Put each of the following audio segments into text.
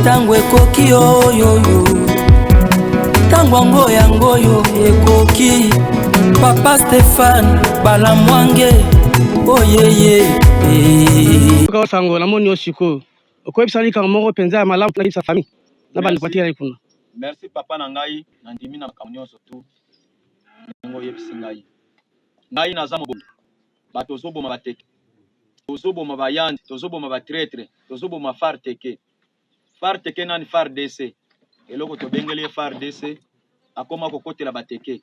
tango ekoki oyoyo tango yango yo ekoki Papa Stéphane Balamwange oyeye Kwa sango na moni osiko okoyebisa lika moko penza ya malamu na sa famille na bandi patira ikuna. Merci papa na ngai na ndimi na makamyo surtout ngo yebisi ngai naza mobondo bato zoboma bateke tozoboma bayandi tozoboma batretre tozoboma farteke nani FARDC eloko tobengeli FARDC akoma kokotela bateke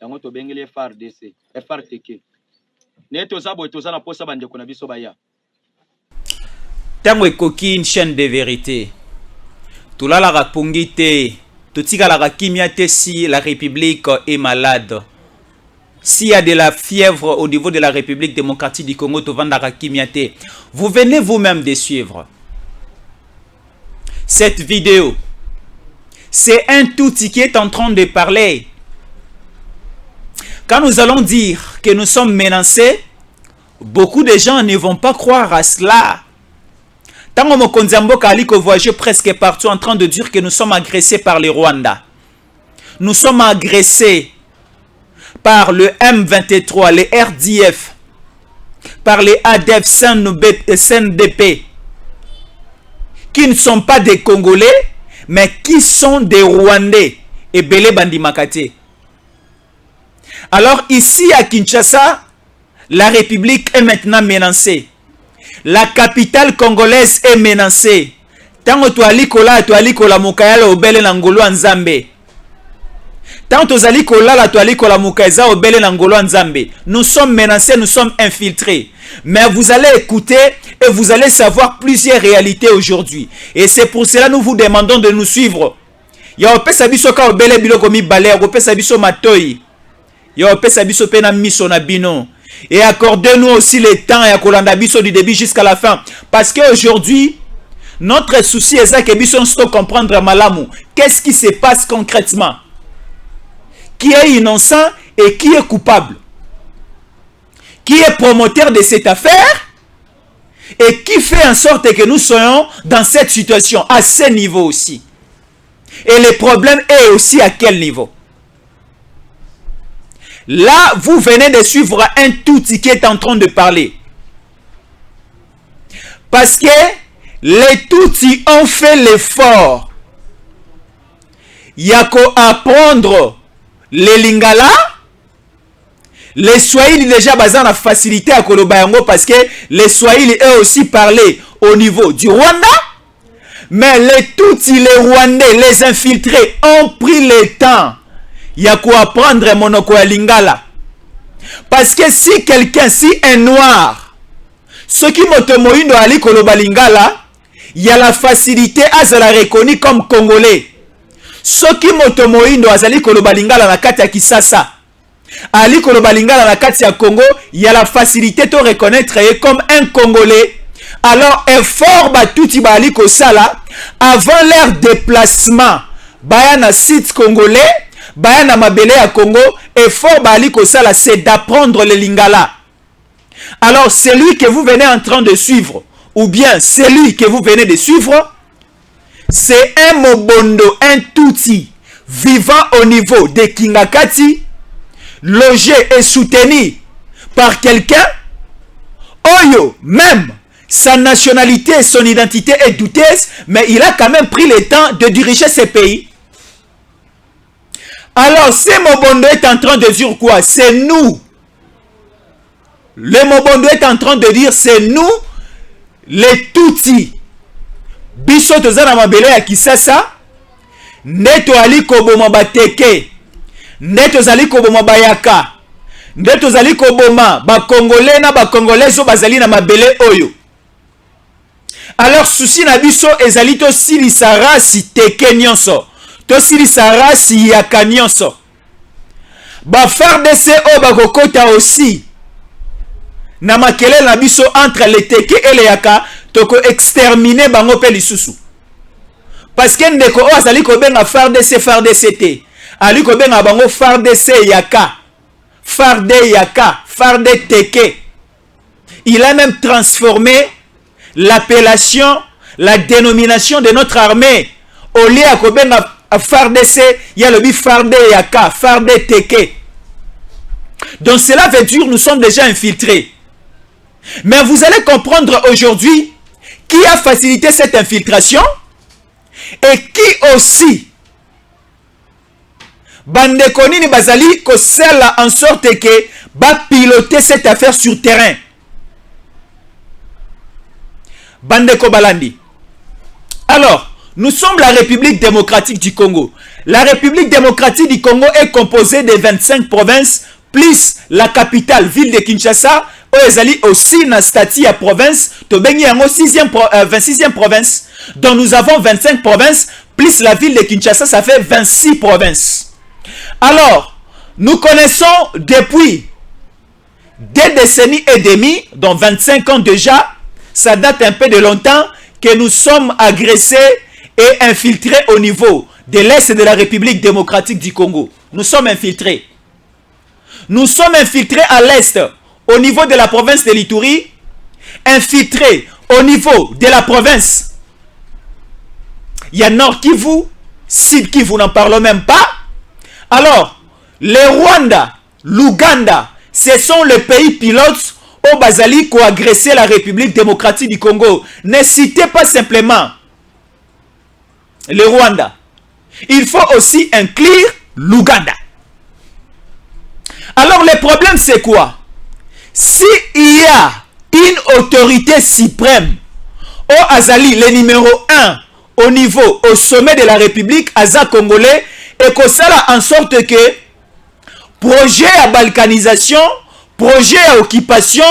yango tobengeli FARDC farteke ne tozabo tozana posa bandeko na biso baya tango ekoki une chaîne de vérité tulala rapungite tutika la kimia si la République est malade. S'il y a de la fièvre au niveau de la République démocratique du Congo, vous venez vous-même de suivre cette vidéo. C'est un touti qui est en train de parler. Quand nous allons dire que nous sommes menacés, beaucoup de gens ne vont pas croire à cela. Tant que Mokonzambo Kaliko voyage presque partout en train de dire que nous sommes agressés par les Rwandais. Nous sommes agressés par le M23, les RDF, par les ADF SNDP, qui ne sont pas des Congolais, mais qui sont des Rwandais et Belé Bandimakate. Alors ici à Kinshasa, la République est maintenant menacée. La capitale congolaise est menacée. Tango toali kola mukayala obele na ngolo nzambe. Tango tozali kola la mukaiza obele na ngolo nzambe. Nous sommes menacés, nous sommes infiltrés. Mais vous allez écouter et vous allez savoir plusieurs réalités aujourd'hui. Et c'est pour cela que nous vous demandons de nous suivre. Ya opesa biso ka obele biloko mibale, ya opesa biso matoi. Ya opesa biso pena miso na bino. Et accordez-nous aussi le temps et à biso du début jusqu'à la fin. Parce qu'aujourd'hui, notre souci est ça que biso nous comprendre malamu. Qu'est-ce qui se passe concrètement? Qui est innocent et qui est coupable? Qui est promoteur de cette affaire? Et qui fait en sorte que nous soyons dans cette situation à ce niveau aussi? Et le problème est aussi à quel niveau? Là, vous venez de suivre un touti qui est en train de parler. Parce que les toutis ont fait l'effort. Yako apprendre les lingala. Les Swahili déjà basés la facilité à Kolobayango parce que les Swahili eux aussi parlaient au niveau du Rwanda. Mais les toutis, les Rwandais, les infiltrés ont pris le temps. Il y a quoi apprendre monoko ya lingala. Parce que si quelqu'un, si un noir, ce qui motomoindo ali koloba lingala, il y a la facilité à se la reconnaître comme congolais. Ce qui motomoindo azali koloba lingala na kati ya Kisasa, ali koloba lingala na kati ya Congo, il y a la facilité de reconnaître comme un congolais. Alors effort batuti ba ali kosala avant leur déplacement, baya na site congolais. Bayana Mabele à Congo, effort Bali Kosala, c'est d'apprendre le lingala. Alors, celui que vous venez en train de suivre, ou bien celui que vous venez de suivre, c'est un mobondo, un touti, vivant au niveau de Kingakati, logé et soutenu par quelqu'un, Oyo, même sa nationalité et son identité est douteuse, mais il a quand même pris le temps de diriger ce pays. Alors, ce Mobondo est en train de dire quoi? C'est nous. Le Mobondo est en train de dire c'est nous, les Tutsi. Biso tozana mabele ya Kisasa, neto ali koboma bateke, neto zali koboma bayaka, neto zali koboma ba Congolais na ba Congolais bazali na mabele oyo. Alors, souci na biso ezali to sili sarasi teke nyonso. Tosili sarasi ya kanyonso. Ba FARDC o bakokota aussi. Na makele na biso entre les teke et les yaka toko exterminer bango pe lisusu. Parce que ndeko o azali ko benga FARDC te. Ali ko benga bango FARDC yaka. FARDC yaka, FARDC teke. Il a même transformé l'appellation la dénomination de notre armée. Au lieu à Kobenga FARDC, il y a le bi FARDE Yaka, FARDE Teke. Donc cela veut dire nous sommes déjà infiltrés. Mais vous allez comprendre aujourd'hui qui a facilité cette infiltration et qui aussi Bandekonini Bazali Kosela en sorte que va piloter cette affaire sur terrain. Bandeko Balandi. Alors, nous sommes la République démocratique du Congo. La République démocratique du Congo est composée de 25 provinces plus la capitale, ville de Kinshasa, Oezali aussi na stati à province, Tobengi yango 26e province. Donc nous avons 25 provinces plus la ville de Kinshasa, ça fait 26 provinces. Alors, nous connaissons depuis des décennies et demie, donc 25 ans déjà, ça date un peu de longtemps, que nous sommes agressés et infiltrés au niveau de l'Est de la République démocratique du Congo. Nous sommes infiltrés. Nous sommes infiltrés à l'Est, au niveau de la province de l'Ituri, infiltrés au niveau de la province. Il y a Nord Kivu, Sud Kivu, n'en parlons même pas. Alors, le Rwanda, l'Ouganda, ce sont les pays pilotes au Bazali qui ont agressé la République démocratique du Congo. Ne citez pas simplement le Rwanda. Il faut aussi inclure l'Ouganda. Alors, le problème, c'est quoi? Si il y a une autorité suprême au Azali, le numéro 1 au niveau, au sommet de la République, Aza Congolais, et que ça en sorte que projet à balkanisation, projet à occupation,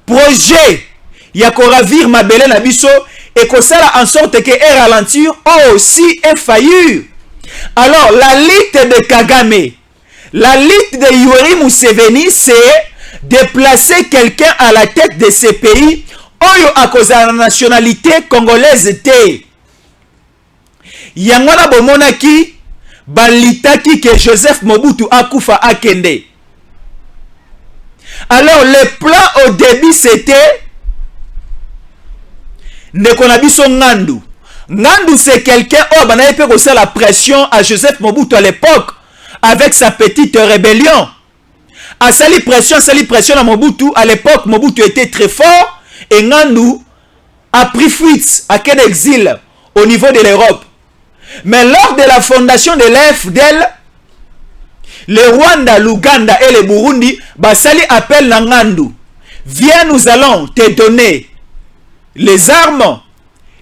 projet ya koravir mabele na biso, et que ça en sorte que est ralentir aussi est failli. Alors la lutte de Kagame, la lutte de Yoweri Museveni, c'est de placer quelqu'un à la tête de ces pays oyo à cause de la nationalité congolaise te. Yangwana bomonaki balitaki que Joseph Mobutu akufa akende. Alors le plan au début c'était Nekonabiso Ngandu. Ngandu c'est quelqu'un oh banaye peut causer la pression à Joseph Mobutu à l'époque avec sa petite rébellion. À sali pression à Mobutu à l'époque Mobutu était très fort et Ngandu a pris fuite à quel exil au niveau de l'Europe. Mais lors de la fondation de l'AFDL, le Rwanda, l'Ouganda et le Burundi, Basali appelle Ngandu. Viens, nous allons te donner les armes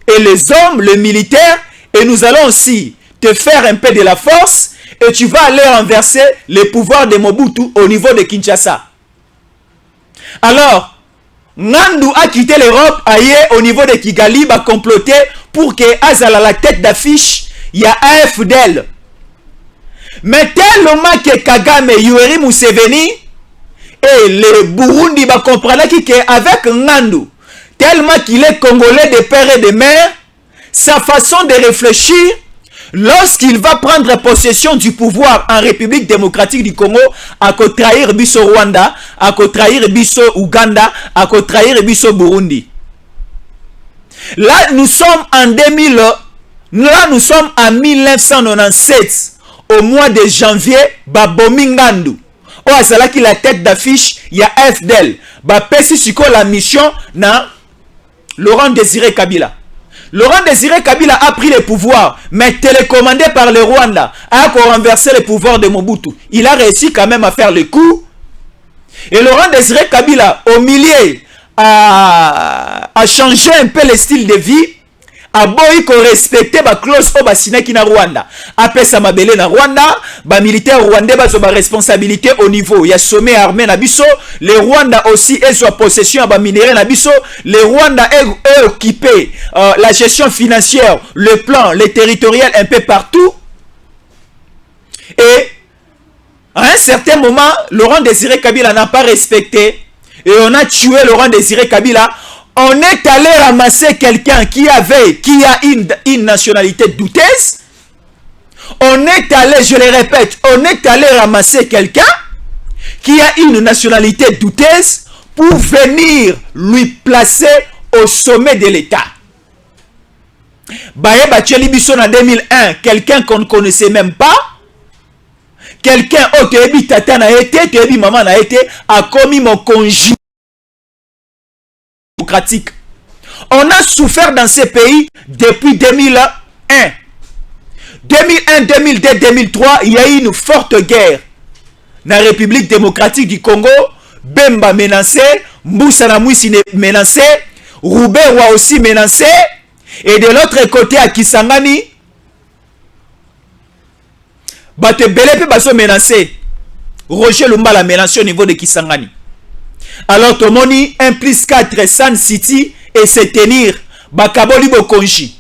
et les hommes, le militaire, et nous allons aussi te faire un peu de la force, et tu vas aller renverser le pouvoir de Mobutu au niveau de Kinshasa. Alors, Ngandu a quitté l'Europe, aillé au niveau de Kigali, va comploter pour que Azal à la tête d'affiche, il y a AFDL. Mais tellement que Kagame, Yoweri Museveni et le Burundi va comprendre qu'avec Ngandu, tellement qu'il est congolais de père et de mère, sa façon de réfléchir, lorsqu'il va prendre possession du pouvoir en République démocratique du Congo, à trahir biso Rwanda, à trahir biso Ouganda, à trahir biso Burundi. Là, nous sommes en 2000. Là, nous sommes en 1997, au mois de janvier, Babomi Ngandu. Oh, c'est là qu'il a la tête d'affiche, il y a FDL. Bapesi siko la mission na Laurent Désiré Kabila. Laurent Désiré Kabila a pris le pouvoir, mais télécommandé par le Rwanda, a renversé le pouvoir de Mobutu. Il a réussi quand même à faire le coup. Et Laurent Désiré Kabila, au milieu, a changé un peu le style de vie. A boy ko respecter ba clause o ba sinaki na Rwanda. Après ça mabele na Rwanda, ba militaire rwandais ba so ba responsabilité au niveau ya sommet armé na biso, le Rwanda aussi est soit possession ba minerais na biso, le Rwanda est occupé la gestion financière, le plan, le territorial un peu partout. Et à un certain moment, Laurent Désiré Kabila n'a pas respecté et on a tué Laurent Désiré Kabila. On est allé ramasser quelqu'un qui a une nationalité douteuse. On est allé, je le répète, on est allé ramasser quelqu'un qui a une nationalité douteuse pour venir lui placer au sommet de l'État. Baye Bacheli Biso en 2001, quelqu'un qu'on ne connaissait même pas, quelqu'un au Tebi Tata n'a été, Tebi Maman n'a été, a commis mon congé démocratique. On a souffert dans ces pays depuis 2001. 2001, 2002, 2003, il y a eu une forte guerre. Dans la République démocratique du Congo, Bemba menacé, Moussa Namouissi menacé, Roubaix aussi menacé, et de l'autre côté à Kisangani, Bate Belepe Baso menacé, Roger Lumba la menacé au niveau de Kisangani. Alors Tomoni 1+4 Sun City et se tenir, Bakaboli Bokonji.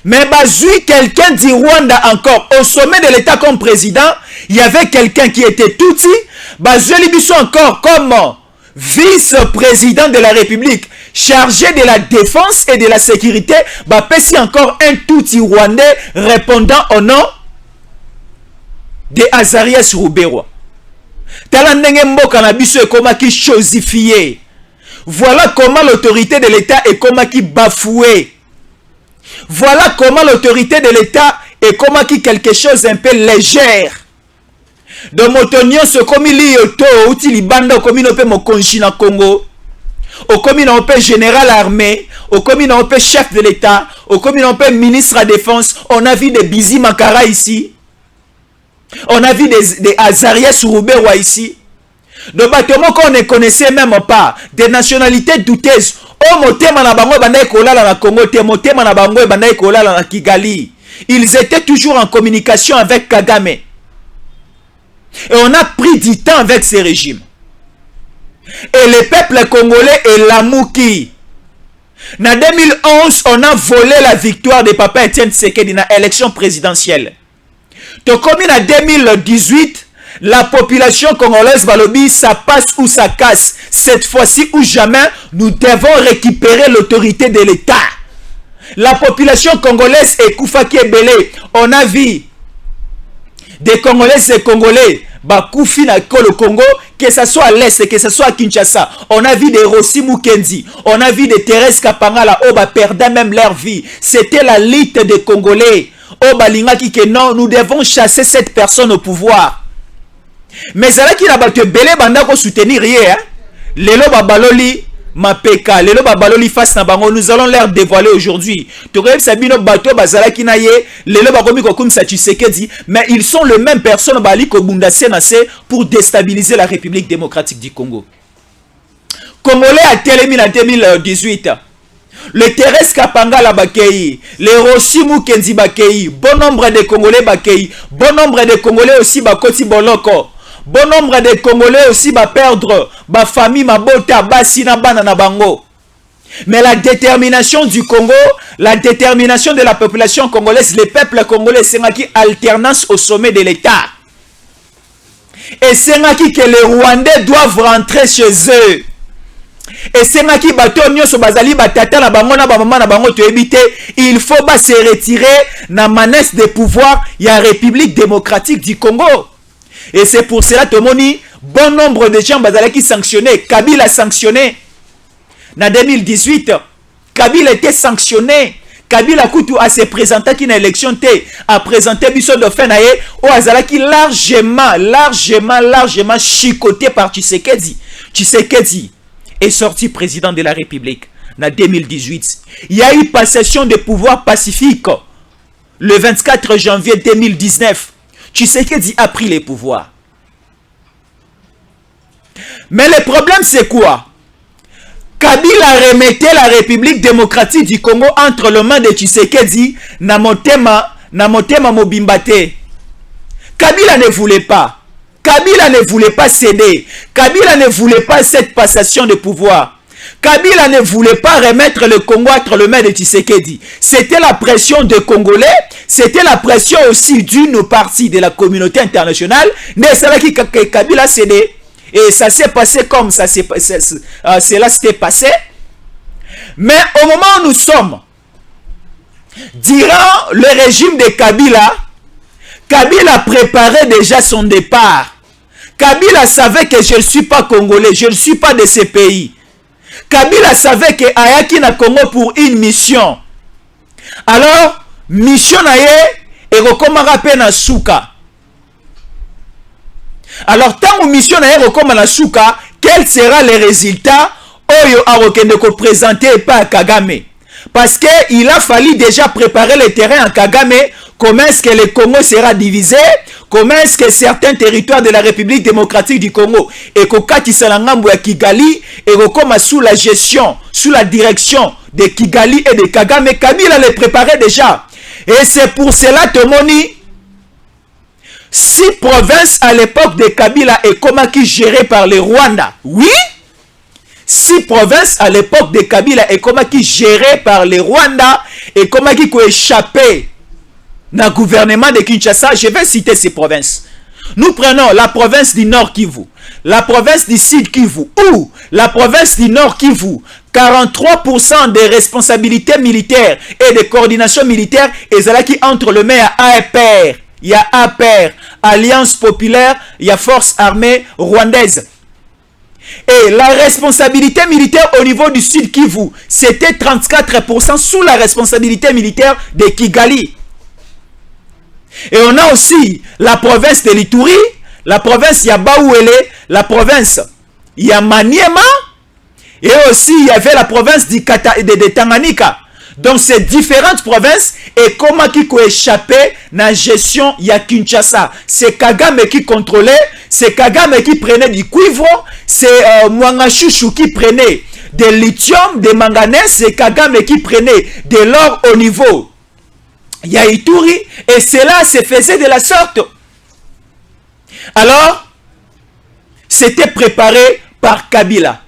Mais bazui quelqu'un du Rwanda encore au sommet de l'État comme président, il y avait quelqu'un qui était touti, bazui Libiso encore comme vice-président de la République, chargé de la défense et de la sécurité, Bapesi encore un touti rwandais répondant au nom de Azarias Roubaix. Talandenge mboka na biso ekomaki chosifié. Voilà comment l'autorité de l'État ekomaki bafouée. Voilà comment l'autorité de l'État ekomaki quelque chose un peu légère. De motonio se komi li yoto uti libanda komi no pe mokonji na Congo. Au komi na pe général armé, au komi na pe chef de l'État, au komi na pe ministre à défense. On a vu des Bizi Makara ici. On a vu des Azarias Roubaix ici. De bâtiments qu'on ne connaissait même pas. Des nationalités douteuses. Oh, motema na bango banaye kolala na Congo, motema na bango banaye kolala na Kigali. Ils étaient toujours en communication avec Kagame. Et on a pris du temps avec ces régimes. Et le peuple congolais est l'amouki. En 2011, on a volé la victoire de Papa Etienne Tshisekedi dans l'élection présidentielle. Donc, comme en 2018, la population congolaise balobi, ça passe ou ça casse. Cette fois-ci ou jamais, nous devons récupérer l'autorité de l'État. La population congolaise est Koufaki et Belé. On a vu des Congolaises et Congolais, Bakoufi na le Congo, que ce soit à l'Est, que ce soit à Kinshasa. On a vu des Rossi Mukendi. On a vu des Thérèse Kapangala, Oba perdant même leur vie. C'était la lutte des Congolais. Oba Lingaki que non, nous devons chasser cette personne au pouvoir. Mais c'est là qu'il a battu Belé Banda pour soutenir hier. Lelo Babaloli Mapeka, Lelo Babaloli face na bango, nous allons leur dévoiler aujourd'hui. Tokoyeb Sabino Bato Bazala Kinaye, Lelo Bakomi Kokum Sachisekedi, mais ils sont les mêmes personnes Bali Kobunda Senase pour déstabiliser la République démocratique du Congo. Congolais a télémi en 2018. Le Thérèse Kapangala Bakei, les Rosimu Kenzi Bakei, bon nombre de Congolais Bakei, bon nombre de Congolais aussi Bakoti Boloko. Bon nombre de Congolais aussi va perdre ma famille, ma bota, basina banana bango. Mais la détermination du Congo, la détermination de la population congolaise, le peuple congolais, c'est qui alternance au sommet de l'État. Et c'est qui que les Rwandais doivent rentrer chez eux. Et c'est qui batonio so bazali batata na bango na maman na bango to éviter, il faut se retirer na manesse de pouvoir, il y a République démocratique du Congo. Et c'est pour cela que bon nombre de gens qui sanctionnés. Kabila a sanctionné. En 2018, Kabila était sanctionné. Kabila Koutou a se présenté qui n'a élection a présenté Bissot de Fenaye au Azala qui largement chicoté par Tshisekedi. Tshisekedi est sorti président de la République en 2018. Il y a eu passation de pouvoir pacifique le 24 janvier 2019. Tshisekedi a pris les pouvoirs. Mais le problème c'est quoi? Kabila remettait la République démocratique du Congo entre les mains de Tshisekedi na motema mobimbate. Kabila ne voulait pas. Kabila ne voulait pas céder. Kabila ne voulait pas cette passation de pouvoir. Kabila ne voulait pas remettre le Congo entre les mains de Tshisekedi. C'était la pression des Congolais, c'était la pression aussi d'une partie de la communauté internationale. Mais c'est là que Kabila cédé. Et ça s'est passé comme ça, cela s'était passé. Mais au moment où nous sommes, durant le régime de Kabila, Kabila préparait déjà son départ. Kabila savait que je ne suis pas congolais, je ne suis pas de ce pays. Kabila savait que Ayaki na Congo pour une mission. alors mission na ye ekokomaka pe na suka. Alors tant mission na ye ekokoma na suka, quel sera le résultat oyo akokende ko présenter par Kagame? Parce que il a fallu déjà préparer le terrain à Kagame. Comment est-ce que le Congo sera divisé? Comment est-ce que certains territoires de la République démocratique du Congo et kokatisa na ngambo ya Kigali et comme sous la gestion, sous la direction de Kigali et de Kagame? Kabila les préparait déjà. Et c'est pour cela Tomoni 6 provinces à l'époque de Kabila et comment qui géré par le Rwanda. Oui, 6 provinces à l'époque de Kabila et comment qui géré par le Rwanda et comment qui peut échapper dans le gouvernement de Kinshasa. Je vais citer ces provinces. Nous prenons la province du Nord Kivu, la province du Sud Kivu ou la province du Nord Kivu. 43% des responsabilités militaires et de coordination militaire et là qui entre le main à APR. Il y a APR, Alliance Populaire, il y a Force Armée Rwandaise. Et la responsabilité militaire au niveau du Sud Kivu, c'était 34% sous la responsabilité militaire de Kigali. Et on a aussi la province de l'Ituri, la province Yabaouele, la province Yamaniema, et aussi il y avait la province de Tanganyika. Donc ces différentes provinces et comment qui ont échappé dans la gestion ya Kinshasa. C'est Kagame qui contrôlait, c'est Kagame qui prenait du cuivre, c'est Mwangachouchou qui prenait de lithium, de manganèse, c'est Kagame qui prenait de l'or au niveau ya Ituri, et cela se faisait de la sorte. Alors, c'était préparé par Kabila.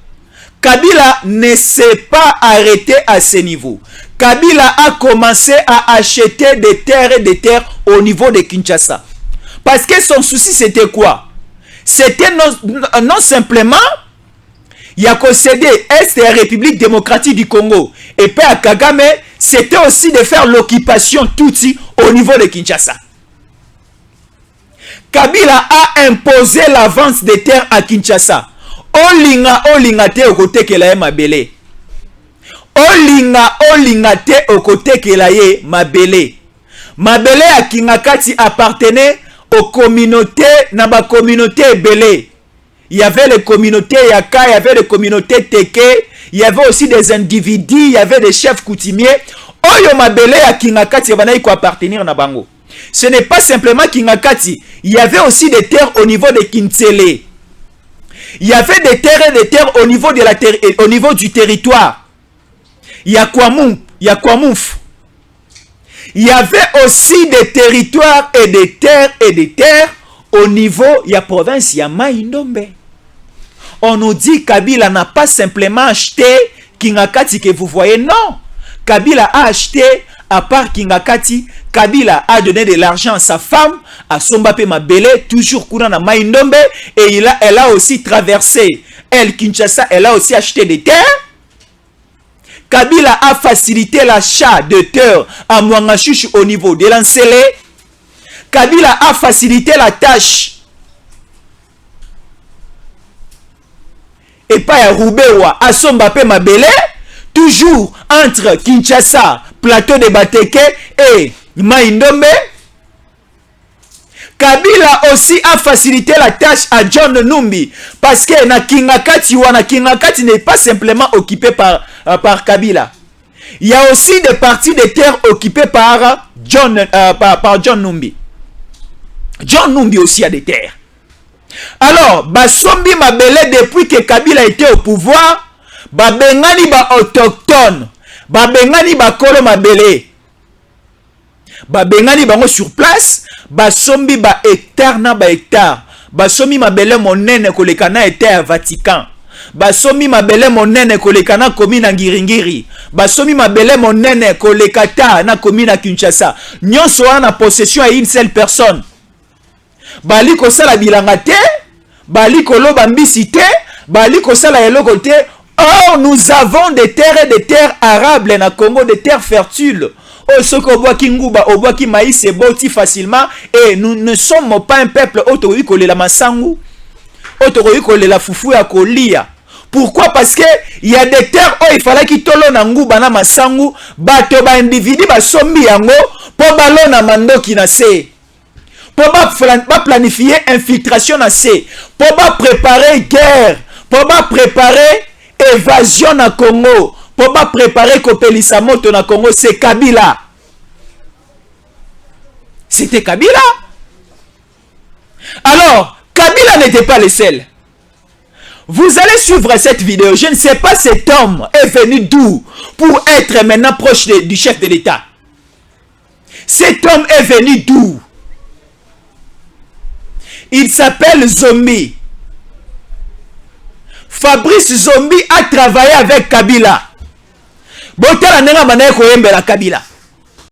Kabila ne s'est pas arrêté à ce niveau. Kabila a commencé à acheter des terres et des terres au niveau de Kinshasa. Parce que son souci c'était quoi? C'était non simplement il a concédé Est de la République démocratique du Congo et puis à Kagame, c'était aussi de faire l'occupation Tutsi au niveau de Kinshasa. Kabila a imposé la vente des terres à Kinshasa. Olinga te au côté que la mabele. Olinga te au côté que la mabele. Mabele à Kingakati appartenait aux communautés, na ba communauté belé. Il y avait les communautés Yaka, il y avait les communautés Teke, il y avait aussi des individus, il y avait des chefs coutumiers. Oyo mabele à Kingakati banaï ko appartenir na bango. Ce n'est pas simplement Kingakati, il y avait aussi des terres au niveau de Kintsele. Il y avait des terres et des terres au niveau de au niveau du territoire. Il y a Kwamouf. Il y avait aussi des territoires et des terres au niveau de la province ya Mai-Ndombe. On nous dit Kabila n'a pas simplement acheté Kingakati que vous voyez, non. Kabila a acheté à part Kingakati, Kabila a donné de l'argent à sa femme, à Sombape Mabele, toujours courant à Mai-Ndombe, et elle a aussi traversé Kinshasa, elle a aussi acheté des terres. Kabila a facilité l'achat de terres à Mwangachouchou au niveau de l'Ansele. Kabila a facilité la tâche. Et pas à Roubewa, à Sombape Mabele, toujours entre Kinshasa, plateau de Bateke et Mai-Ndombe. Kabila aussi a facilité la tâche à John Numbi. Parce que na Kingakati n'est pas simplement occupé par Kabila. Il y a aussi des parties de terre occupées par John Numbi. John Numbi aussi a des terres. Alors, Basombi Mabele, depuis que Kabila était au pouvoir, Babengani ba autochtone, Babengani ba Kolo Mabele, Babengani bango sur place, Basombi ba hectare na ba hectare, Basombi Mabele monene kolekana hectare Vatican, Basombi Mabele monene kolekana commune Ngiringiri, Basombi Mabele monene kolekata na commune Kinshasa, nyonso wana possession à une seule personne. Bali kosala bilanga te, bali koloba mbisi te, bali kosala eloko te. Or nous avons des terres et des terres arables na Congo, des terres fertiles. Oh, ce qu'on voit Kinguba, on voit qui maïs c'est boti facilement, et nous ne sommes pas un peuple autorisé la masangu, autorisé la foufou à kolia. Pourquoi? Parce que il y a des terres où il fallait qu'il tolo nangu bana masangu bato ba individu ba sombi yango po balona mandoki na se. Pour planifier infiltration na se. Pour préparer guerre. Pour préparer évasion na Congo. Pour préparer kopelisa moto na Congo, c'est Kabila. C'était Kabila. Alors, Kabila n'était pas le seul. Vous allez suivre cette vidéo. Je ne sais pas cet homme est venu d'où pour être maintenant proche du chef de l'État. Cet homme est venu d'où? Il s'appelle Zombi. Fabrice Zombi a travaillé avec Kabila. Botala nenga manaye koyembela Kabila.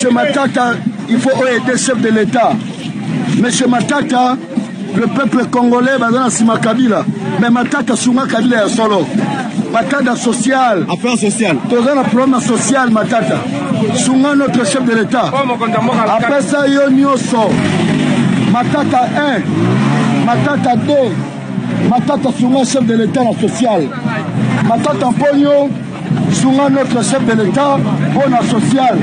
M. Matata, il faut aider chef de l'État. M. Matata, le peuple congolais va dans Sima Kabila. Mais Matata Sunga Kabila est solo. Matata social. Affaire sociale. Tu as un problème social, Matata. Sunga notre chef de l'État. Après ça, il y a Nyoso. Matata 1. Matata 2. Matata Sunga chef de l'État social. Matata Pogno. Sunga notre chef de l'État, bon social.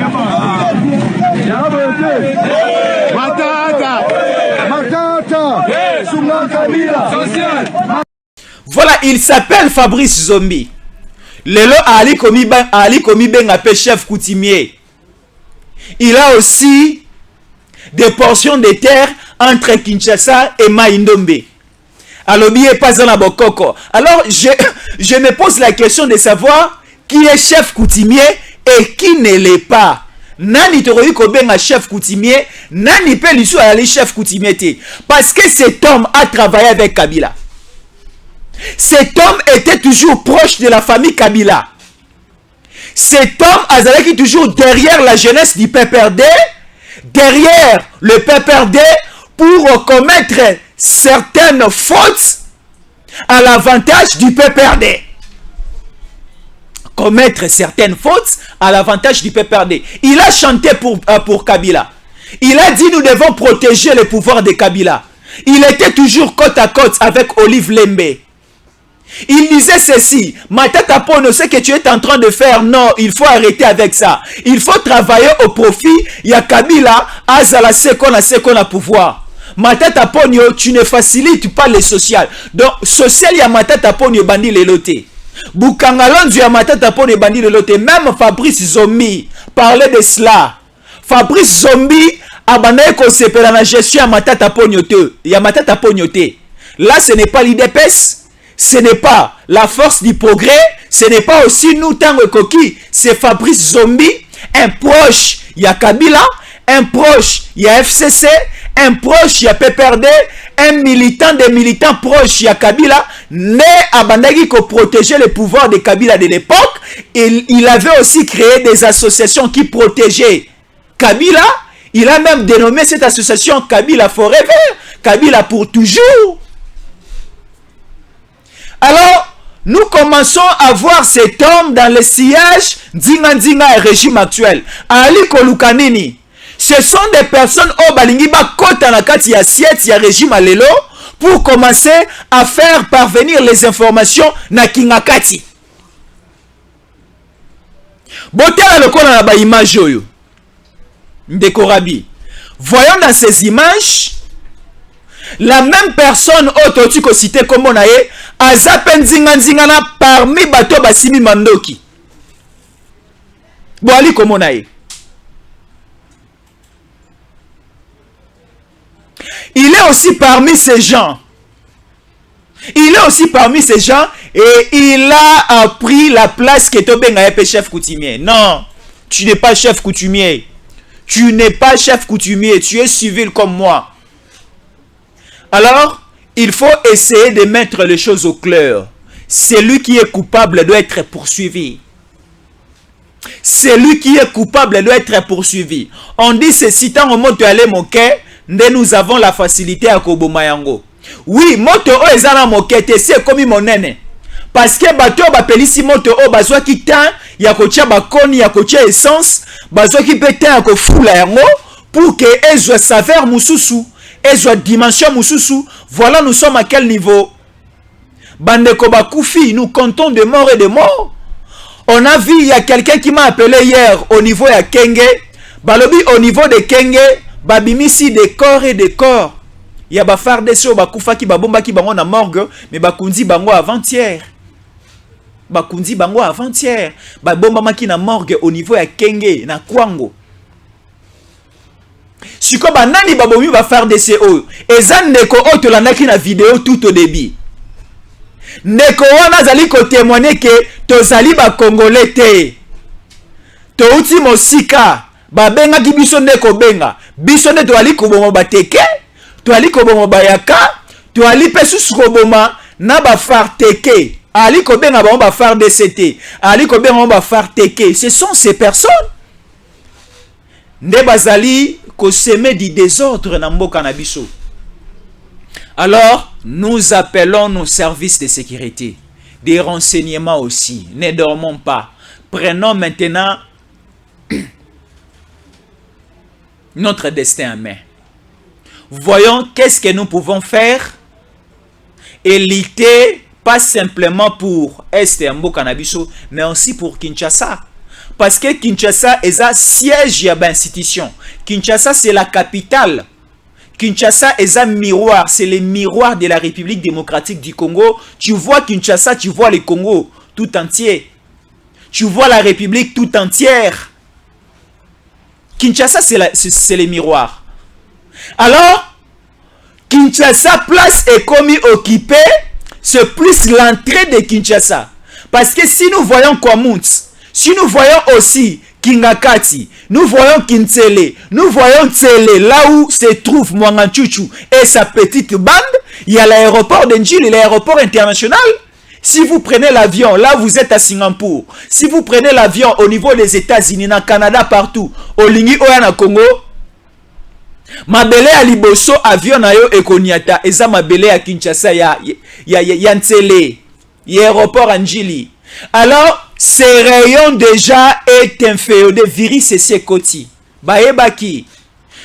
Voilà, il s'appelle Fabrice Zombi. Lelo Ali Komi Ben appelle chef coutumier. Il a aussi des portions de terre entre Kinshasa et Maïndombe. Alors, il n'est pas dans la Bokoko. Alors, je me pose la question de savoir qui est chef coutumier et qui ne l'est pas. Nani toroyi kobenga chef coutumier, nani peut lui aller chef coutumier te. Parce que cet homme a travaillé avec Kabila. Cet homme était toujours proche de la famille Kabila. Cet homme a toujours derrière la jeunesse du PPRD, derrière le PPRD pour commettre certaines fautes à l'avantage du PPRD. Commettre certaines fautes à l'avantage du PPRD. Il a chanté pour Kabila. Il a dit nous devons protéger le pouvoir de Kabila. Il était toujours côte à côte avec Olive Lembe. Il disait ceci: Matata Pono, ce que tu es en train de faire, non, il faut arrêter avec ça. Il faut travailler au profit. Il y a Kabila, Azala Sekona pouvoir. Matata Ponyo, tu ne facilites pas le social. Donc, social, il y a Matata Ponyo bandi le loté. Boukangalon du Matata Ponyo bandi le loté. Même Fabrice Zombi parlait de cela. Fabrice Zombi a bandé qu'on s'appelle la gestion à Matata Ponyo te. Il y a Matata Ponyo te. Là, ce n'est pas l'IDPS. Ce n'est pas la force du progrès. Ce n'est pas aussi nous, Tango Koki. C'est Fabrice Zombi, un proche, il y a Kabila. Un proche, il y a FCC. Un proche, il y a PPRD. Un militant, des militants proches, il y a Kabila. Né à Bandagi pour protéger le pouvoir de Kabila de l'époque. Il avait aussi créé des associations qui protégeaient Kabila. Il a même dénommé cette association Kabila Forever. Kabila pour toujours. Alors, nous commençons à voir cet homme dans le sillage d'Inga et régime actuel. Ali Kolukanini. Ce sont des personnes au Balingiba Kota Nakati Assiette, il y a régime à Lelo, pour commencer à faire parvenir les informations na Kingakati. Botela le kona na ba image oyo. Ndekorabi. Voyons dans ces images la même personne autotiko cité comme on a eu Azapenzinganzingana parmi bato basimi mandoki. Boali comme on a eu. Il est aussi parmi ces gens. Il est aussi parmi ces gens et il a pris la place que Tobenga est chef coutumier. Non, tu n'es pas chef coutumier. Tu n'es pas chef coutumier. Tu es civil comme moi. Alors, il faut essayer de mettre les choses au clair. Celui qui est coupable doit être poursuivi. Celui qui est coupable doit être poursuivi. On dit ceci, tant au mot de aller moquer, nous avons la facilité à Kobomayango. Oui, moto o ezana moquete, c'est comme mon nene. Parce que bato ba pelisi moto o bazwa ki tan, ya kotia bakoni, ya kotia essence, bazwa ki petan ya ko fula yango, pour que ezwa saveur mususu. Et soit dimension mususu, voilà nous sommes à quel niveau. Bandeko Bakoufi, nous comptons de morts et de morts. On a vu, il y a quelqu'un qui m'a appelé hier au niveau de Kenge. Balobi au niveau de Kenge, babimisi des corps et des corps. Il y a bafar de so bakoufa ki babomba ki bango na morgue, mais bakundi bango avant-hier. Bakundi bango avant-hier. Babomba maki na morgue au niveau de Kenge na Kwango. Siko banani babomi bafar de so. Ezan neko o tolandaki na vidéo tout au début. Neko wana zali ko témoigner que tozali ba congolais te. Touti mosika babenga ki biso ndeko benga. Biso nde toali ko bomo bateke, toali ko bomo bayaka, toali pesu ko boma na ba far teke. Ali ko benga ba far DCT. Ali ko benga ba far teke. Ce sont ces personnes. Nde bazali ko semer du désordre na mboka na biso. Alors, nous appelons nos services de sécurité, des renseignements aussi. Ne dormons pas. Prenons maintenant notre destin en main. Voyons qu'est-ce que nous pouvons faire et lutter, pas simplement pour Est et Mboka na biso, mais aussi pour Kinshasa. Parce que Kinshasa est un siège de l'institution. Kinshasa, c'est la capitale. Kinshasa est un miroir, c'est le miroir de la République démocratique du Congo. Tu vois Kinshasa, tu vois le Congo tout entier. Tu vois la République tout entière. Kinshasa, c'est le miroir. Alors, Kinshasa, place est commis occupée, c'est plus l'entrée de Kinshasa. Parce que si nous voyons Kwamount, si nous voyons aussi Kingakati, nous voyons Kintsele, nous voyons Tsele, là où se trouve Mwanganchuchu et sa petite bande, il y a l'aéroport d'Njili, l'aéroport international. Si vous prenez l'avion, là vous êtes à Singapour. Si vous prenez l'avion au niveau des États-Unis, dans le Canada, partout, au Lingi Oyana Congo, Mabele à Liboso, avion na yo ekoniata, eza Mabele à Kinshasa, ya Ntsele, ya aéroport Njili. Alors, ce rayon déjà est inféodé, virus et ses côtés. Baebaki.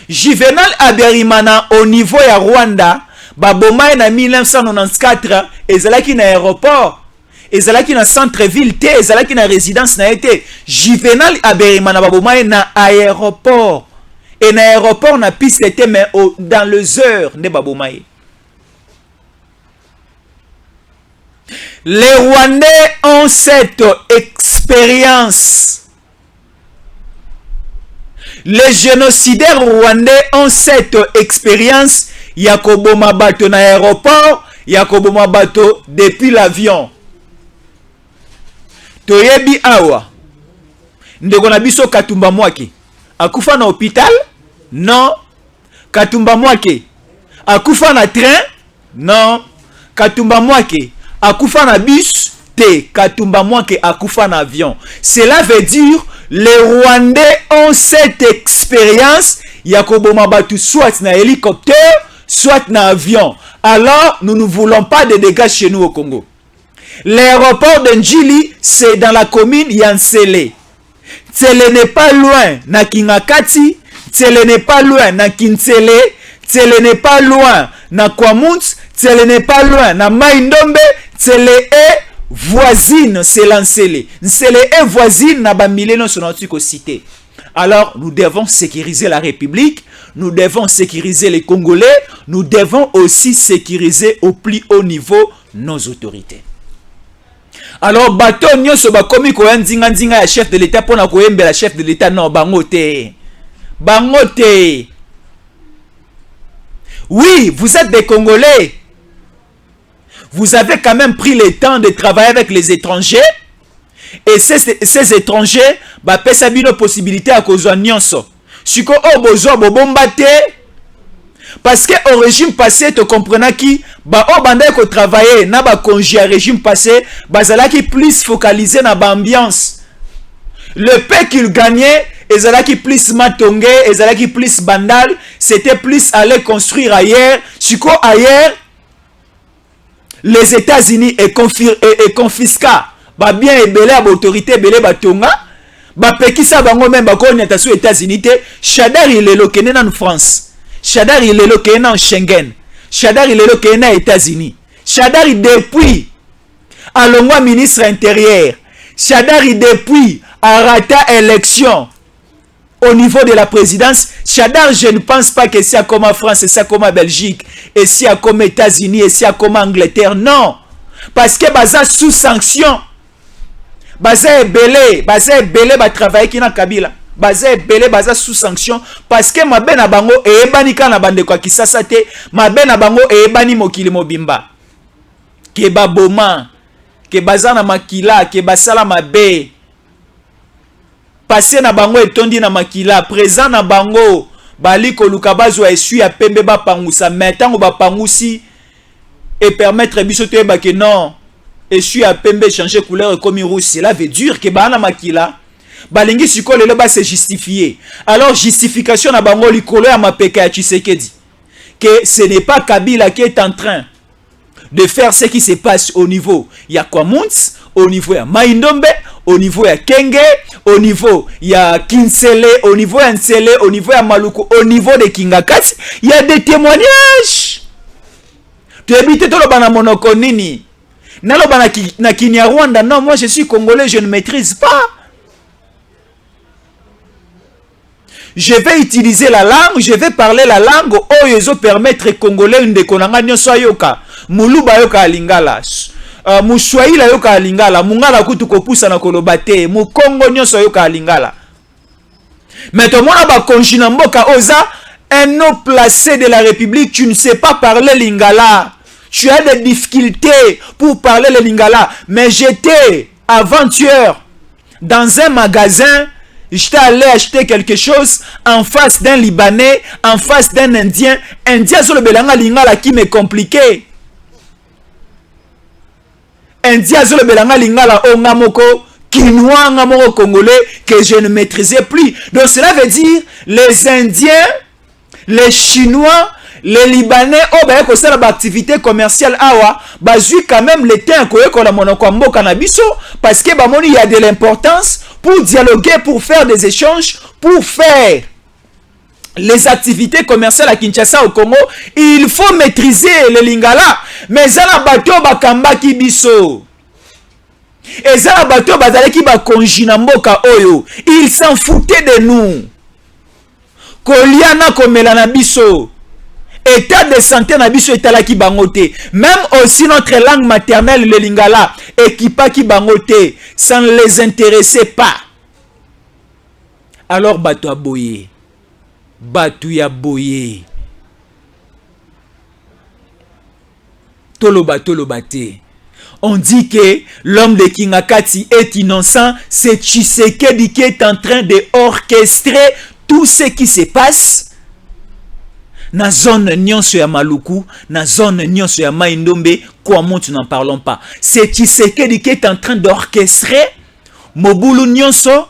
Juvenal Aberimana au niveau ya Rwanda, babomai na 1994, ezalaki na aéroport, ezalaki na centre-ville te, ezalaki na résidence na été. Juvenal Aberimana babomai na aéroport. Et na aéroport na piste était mais dans les heures de babomai. Les Rwandais ont cette expérience. Les génocidaires rwandais ont cette expérience. Yakobo Mabato na aéroport, Yakobo Mabato depuis l'avion. Toyebi awa. Ndeko na biso Katumba Mwake. Akufa na hôpital? Non. Katumba Mwake. Akufa na train? Non. Katumba Mwake. Akufa na bus, te Katumba Mwake akufa na avion. Cela veut dire les Rwandais ont cette expérience. Yakobo Mabatu soit na hélicoptère, soit na avion. Alors nous ne voulons pas de dégâts chez nous au Congo. L'aéroport de Njili, c'est dans la commune Yansele. Tsele n'est pas loin na Kingakati, Tsele n'est pas loin na Kintsele, Tsele n'est pas loin na Kwamount, Tsele n'est pas loin na Maindombe. Tsele est voisine, c'est l'Nsele. Nsele est voisine na bamilé non sonotique cité. Alors, nous devons sécuriser la République, nous devons sécuriser les Congolais, nous devons aussi sécuriser au plus haut niveau nos autorités. Alors, bateau nyonso bakomi ko ndinga ndinga ya chef de l'État pour na koyembe la chef de l'État non bangote. Bangote. Oui, vous êtes des Congolais. Vous avez quand même pris le temps de travailler avec les étrangers. Et ces étrangers, bah, pesa bino possibilité à cause de nyonso. Siko o bozo bobombate. Parce que au régime passé, tu comprenais qui, bah, au bandé ko travailler, na ba congé à régime passé, bah, zala qui plus focalisé na ba ambiance. Le paix qu'il gagnait, et zala qui plus matongé, et zala qui plus bandal, c'était plus aller construire ailleurs. Siko ailleurs, les États-Unis et confisca ba bien et belé à l'autorité belé batonga ba pekisa bango même ba ko nyata sous États-Unis te. Chadar il est loqué en France, Chadar il est loqué en Schengen, Chadar il est loqué en États-Unis, Chadar depuis alongwa ministre intérieur. Chadari depuis a raté élection au niveau de la présidence. Chadar, je ne pense pas que c'est comme en France, c'est comme en Belgique, et c'est comme aux États-Unis, et c'est comme en Angleterre. Non. Parce que baza sous sanction. Baza belé, ba travailler qui na Kabila. Baza belé, baza sous sanction. Parce que ma ben na bango e bani kana bande kwa kisasa te, ma ben na bango e bani mokili mobimba. Ke baboma, ke baza na makila, ke basala mabe. Passé na bango etondi na makila, présent na bango bali ko lukabazo esui ya pembe ba pangusa, maintenant ba pangusi et permettre biso te ba que non, esui ya pembe changer couleur comme rouge, cela veut dire que ba na makila balingi siko lelo ba se justifier. Alors justification na bango likolo ya mapeka ya Tshisekedi que ce n'est pas Kabila qui est en train de faire ce qui se passe au niveau ya Kwamunts, au niveau ya Maindombe, au niveau ya Kenge, au niveau ya Kinsele, au niveau ya Nsele, au niveau ya Maluku, au niveau de Kingakati, il y a des témoignages. Tu habites tout le bana monoko nini? Nalo bana na Kinyarwanda, non, moi je suis congolais, je ne maîtrise pas. Je vais utiliser la langue, je vais parler la langue oyo permettre congolais une de konanga nyoso yoka. Muluba yoka alingala. Muswahili yoka alingala. Mungala kutu kopusa na kolobate. Mukongo nyoso yoka alingala. Mais tout le monde a konjina mboka oza un homme placé de la République, tu ne sais pas parler lingala. Tu as des difficultés pour parler le lingala. Mais j'étais avant-hier dans un magasin. J'étais allé acheter quelque chose en face d'un Libanais, en face d'un Indien. Indien sur le belanga lingala qui me compliquait. Indien sur le belanga lingala ongamoko, quinoa ngamoko congolais que je ne maîtrisais plus. Donc cela veut dire les Indiens, les Chinois, les Libanais, oh ben que c'est l'activité commerciale awa, bazui quand même le temps que la monokombo cannabiso parce que bamoni il y a de l'importance pour dialoguer, pour faire des échanges, pour faire les activités commerciales à Kinshasa au Congo, il faut maîtriser le lingala. Mais ça la bateau bakamba kibiso. Et ça la bateau bazale ki ba konjina mboka oyo, ils s'en foutaient de nous. Koliana komelana biso. État de santé na biso etala ki bangote. Même aussi notre langue maternelle le lingala équipa ki bangote, ça ne les intéressait pas. Alors bato aboye. Bato ya boye. Tolo bate. On dit que l'homme de Kingakati est innocent, c'est Tshisekedi qui est en train de orchestrer tout ce qui se passe. Na zone nyonso ya Maluku, na zone nyonso ya Maindombe, comment nous n'en parlons pas. C'est Tshisekedi qui est en train d'orchestrer Mobulu nyonso,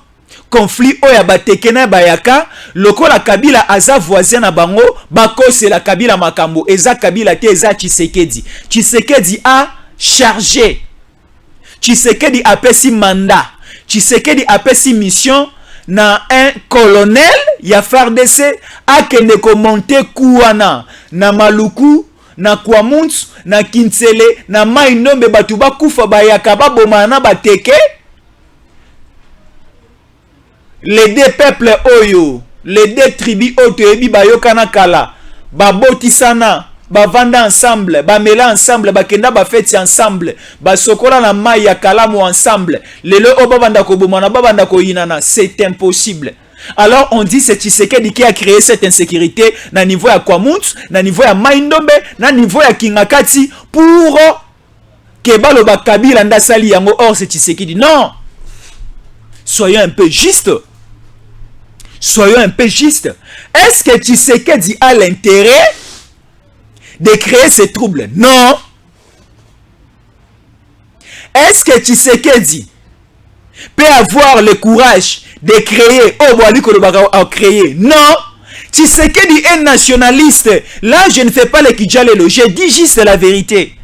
conflit oya batekena bayaka, lokola Kabila aza voisin na bango, bako c'est la Kabila makambo, eza Kabila te eza Tshisekedi. Tshisekedi a chargé. Tshisekedi a pesi mandat. Tshisekedi a pesi mission. Na un colonel ya FARDC a kende ko monter kuwana na Maluku na Kwamunts na Kinsele na Maindombe batu bakufa bayaka babomana bateke les deux peuples oyo les deux tribus otoyebi bayokana kala babotisana bavanda ensemble bamela ensemble bakenda bafeti ensemble basokola na mai ya kalamu ensemble lelo obabanda ko bomana babanda ko yinana, c'est impossible. Alors on dit c'est Tshisekedi qui a créé cette insécurité na niveau ya Kwamunts, na niveau ya Maindombe, na niveau ya Kingakati pour que baloba Kabila ndasali yango. Or c'est Tshisekedi. Non, soyons un peu justes. Soyons un peu justes. Est-ce que Tshisekedi a l'intérêt de créer ces troubles? Non. Est-ce que Tshisekedi peut avoir le courage de créer créer? Non. Tshisekedi est nationaliste. Là, je ne fais pas le Kijalelo. Je dis juste la vérité.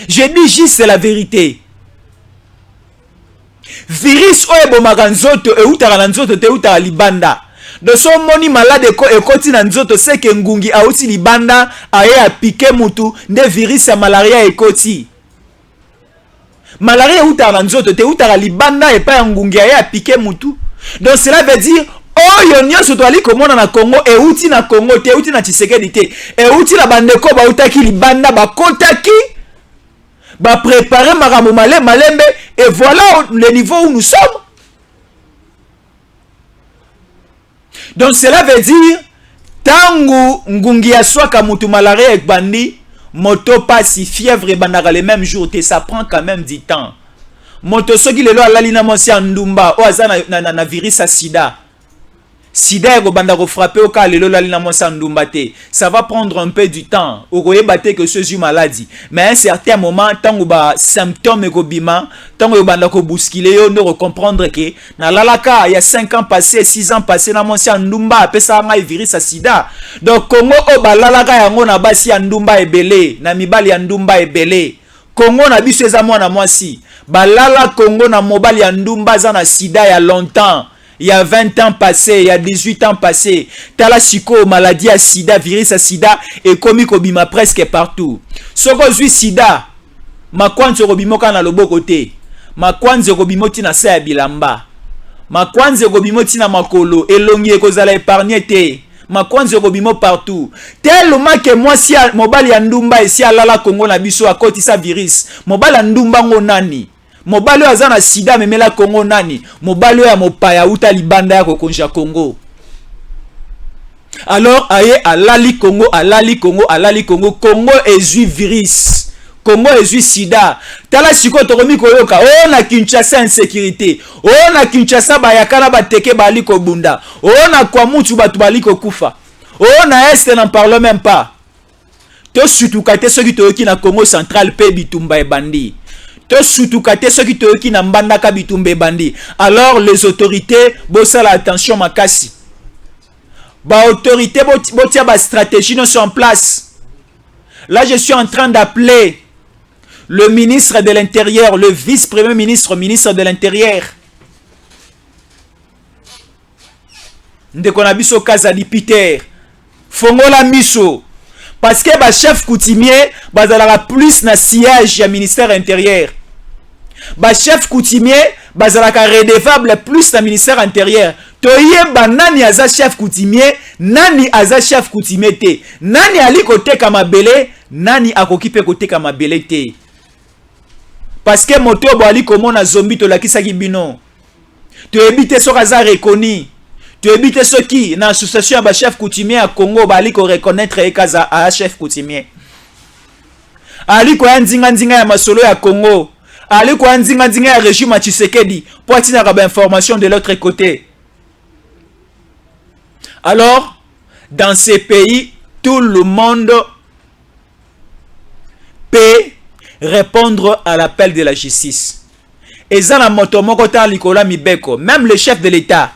Je dis juste la vérité. Virus oye bomaganzoto e utara nzoto te utara libanda. de so moni malade ekoti na nzoto seke ngungi auti libanda aye apike mutu nde virus ya malaria ekoti. Malaria utara na nzoto te utara libanda epa ya ngungi aye apike mutu. Donc cela veut dire oyo nyonso toali komona na Congo euti na Congo te euti na Tshisekedi te euti na bandeko bautaki libanda bakotaki ba préparer makambo malembe et voilà le niveau où nous sommes. Donc cela veut dire tangu ngungi ya swaka mutu malaria ek bandi moto passe fièvre bandaka le même jour te ça prend quand même du temps. Moto soki lelo alali na monsi ndumba o aza na virus à sida. Sida ego banda ko frapper au cas lelo alali na monsi ndumba te. Ça va prendre un peu du temps. O koyebate que ce maladie. Mais à un certain moment tangu ba symptômes ego bima, tangu banda ko bousculer yo no comprendre que na lalaka il y a 5 ans passés, 6 ans passés na monsi ndumba pesa nga virus à sida. Donc Congo o ba lalaka yango na basi ya ndumba ebele, na mibali ya ndumba ebele. Congo na biso eza mwana mwasi. Balala Congo na mobile ya ndumba za na sida ya longtemps. Il y a 20 ans passés, il y a 18 ans passés. Tala siko maladie à sida, virus à sida et komi kobima presque partout. Soko zui sida, makwanzo kobimo kana loboko te. Makwanzo kobimo tina sa ya bilamba. Makwanzo kobimo tina makolo elongi ekozala épargné te. Makwanzo kobimo partout. Tellement que moi si mobile ya ndumba et si alala Congo na biso a koti sa virus. Mobile ya ndumba ngo nani? Mobile aza na sida memela Congo nani? Mobile ya mopaya uta libanda ya kokonja Congo. Alors aye alali Congo, alali Congo, alali Congo. Congo ezui virus. Congo ezui sida. Tala siko tokomi koyoka. Oh na Kinshasa insécurité. Oh na Kinshasa bayakana bateke bali ko bunda. Oh na kwa mutu batu bali ko kufa. Oh na este n'en parle même pas. To surtout kate soki toyoki na Congo central pe bitumba e bandi. To surtout kate soki toyoki na mbandaka bitumba e bandi. Alors les autorités bosala attention makasi. Ba autorité botia ba stratégie non sont en place. Là je suis en train d'appeler le ministre de l'Intérieur, le vice-premier ministre, ministre de l'Intérieur. Ndekonabiso Kazali Peter. Fongola miso. Parce que ba chef coutumier bazala plus na siège ya ministère intérieur. Ba chef coutumier bazala redevable plus na ministère intérieur. Toyeba nani aza chef coutumier, nani aza chef coutumier te. Nani ali koteka mabele, nani akokipe koteka mabele te. Parce que moto bo ali komona zombie to lakisaki bino. To ebite so kaza reconnu. To ebite so ki na association ba chef coutumier à Congo ba ali ko reconnaître ekaza a chef coutumier. Ali ko nzinga ya masolo ya Congo. Ali ko nzinga ya régime Tshisekedi. Pour atina ba information de l'autre côté. Alors dans ces pays tout le monde peut répondre à l'appel de la justice. Et ça la motomoko ta likola mibeko, même le chef de l'État,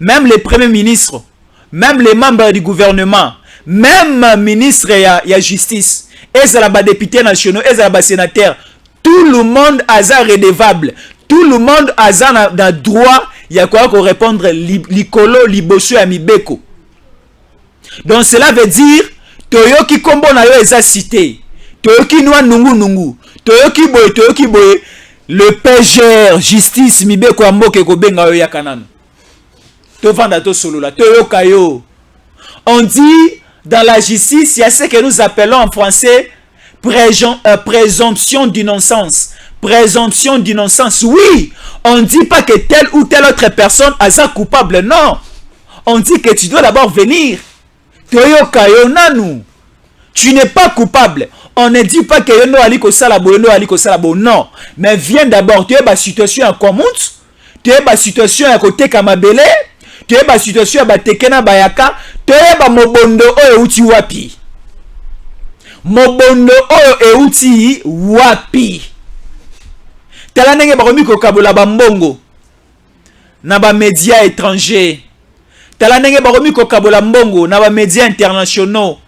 même les premiers ministres, même les membres du gouvernement, même ministre ya justice, et ça la députés nationaux, et ça la sénateur, tout le monde a ça redevable, tout le monde a ça dans droit, il y a quoi qu'on répondre likolo liboso ya mibeko. Donc cela veut dire toyoki kombo na yo eza cité. Toyoki noa nungu toyoki boye le PGR justice mibeko amboke ko benga yo yakanano to vanda to solola toyoka yo. On dit dans la justice il y a ce que nous appelons en français présomption d'innocence. Présomption d'innocence, oui. On ne dit pas que telle ou telle autre personne a ça coupable, non. On dit que tu dois d'abord venir. Toyoka yo nanu. Tu n'es pas coupable. On ne dit pas que yono aliko salabo, non. Mais viens d'abord, tu es la situation à Kwamunt, tu es la situation à côté Kamabele, tu es la situation à Tekena Bayaka, tu es la mobondo o euti wapi. Mobondo o euti wapi. Tala nenge bakomi ko kabola bambongo na ba médias étrangers. Tala nenge bakomi ko kabola mbongo na ba médias internationaux.